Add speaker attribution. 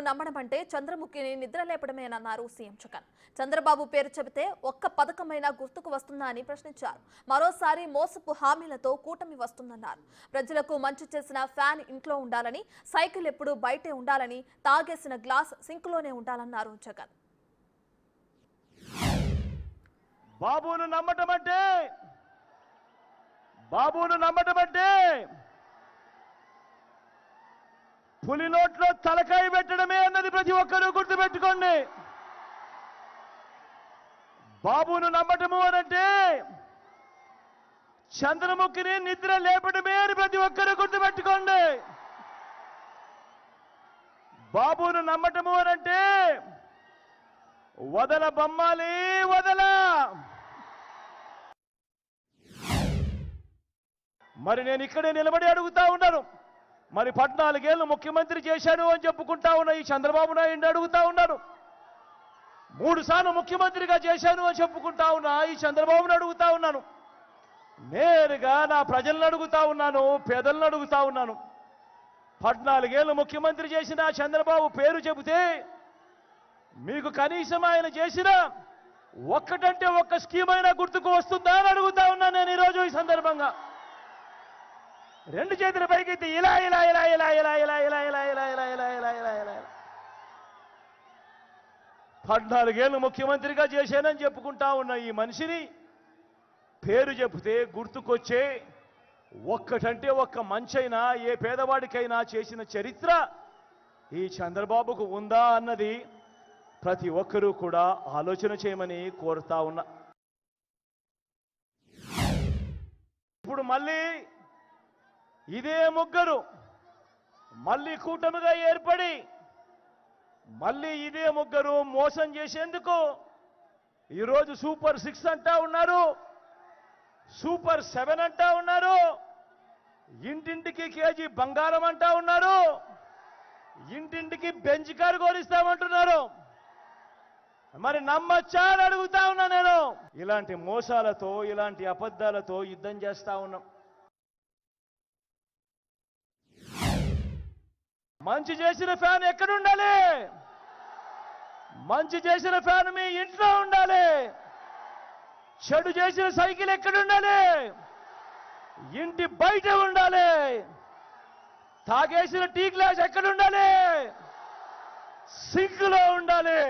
Speaker 1: నమ్మడం అంటే చంద్రముఖిని నిద్రలేపడమేనన్నారు సీఎం జగన్. చంద్రబాబు పేరు చెబితే ఒక్క పథకమైనా గుర్తుకు వస్తుందా అని ప్రశ్నించారు. మరోసారి మోసపు హామీలతో కూటమి వస్తుందన్నారు. ప్రజలకు మంచి చేసిన ఫ్యాన్ ఇంట్లో ఉండాలని, సైకిల్ ఎప్పుడు బయటే ఉండాలని, తాగేసిన గ్లాస్ సింక్లోనే ఉండాలన్నారు జగన్.
Speaker 2: బాబును నమ్మటం అంటే పులి నోట్లో తలకాయ పెట్టడమే అన్నది ప్రతి ఒక్కరూ గుర్తుపెట్టుకోండి. బాబును నమ్మటము అనంటే చంద్రముఖిని నిద్ర లేపడమే అని ప్రతి ఒక్కరూ గుర్తుపెట్టుకోండి. బాబును నమ్మటము అనంటే వదల బొమ్మాలి వదల. మరి నేను ఇక్కడే నిలబడి అడుగుతా ఉన్నాను, మరి 14 ఏళ్ళు ముఖ్యమంత్రి చేశాను అని చెప్పుకుంటా ఉన్న ఈ చంద్రబాబు నాయుడు అడుగుతా ఉన్నాను. 3 సార్లు ముఖ్యమంత్రిగా చేశాను అని చెప్పుకుంటా ఉన్నా ఈ చంద్రబాబును అడుగుతా ఉన్నాను. నేరుగా నా ప్రజలను అడుగుతా ఉన్నాను, పేదలను అడుగుతా ఉన్నాను. 14 ఏళ్ళు ముఖ్యమంత్రి చేసిన చంద్రబాబు పేరు చెబితే మీకు కనీసం ఆయన చేసిన ఒక్కటంటే ఒక్క స్కీమ్ అయినా గుర్తుకు వస్తుందా అని అడుగుతా ఉన్నాను నేను ఈరోజు ఈ సందర్భంగా. 2 చేతుల పైకి ఇలా ఇలా ఇలా ఇలా ఇలా ఇలా ఇలా ఇలా ఇలా ఇలా ఇలా ఇలా ఇలా ఇలా 14 ఏళ్ళు ముఖ్యమంత్రిగా చేశానని చెప్పుకుంటా ఉన్న ఈ మనిషిని పేరు చెబితే గుర్తుకొచ్చే ఒక్కటంటే ఒక్క మంచైనా ఏ పేదవాడికైనా చేసిన చరిత్ర ఈ చంద్రబాబుకు ఉందా అన్నది ప్రతి ఒక్కరూ కూడా ఆలోచన చేయమని కోరుతా ఉన్నా. ఇప్పుడు మళ్ళీ ఇదే ముగ్గురు మళ్ళీ కూటమిగా ఏర్పడి మళ్ళీ ఇదే ముగ్గురు మోసం చేసేందుకు ఈరోజు సూపర్ 6 అంటా ఉన్నారు, సూపర్ 7 అంటా ఉన్నారు, ఇంటింటికి కేజీ బంగారం అంటా ఉన్నారు, ఇంటింటికి బెంచ్ కారు కోరిస్తామంటున్నారు. మరి నమ్మచ్చా అని అడుగుతా ఉన్నా నేను. ఇలాంటి మోసాలతో ఇలాంటి అబద్ధాలతో యుద్ధం చేస్తా ఉన్నాం. మంచి చేసిన ఫ్యాన్ ఎక్కడ ఉండాలి? మంచి చేసిన ఫ్యాన్ మీ ఇంట్లో ఉండాలి. చెడు చేసిన సైకిల్ ఎక్కడ ఉండాలి? ఇంటి బయట ఉండాలి. తాగేసిన టీ గ్లాస్ ఎక్కడ ఉండాలి? సింక్ లో ఉండాలి.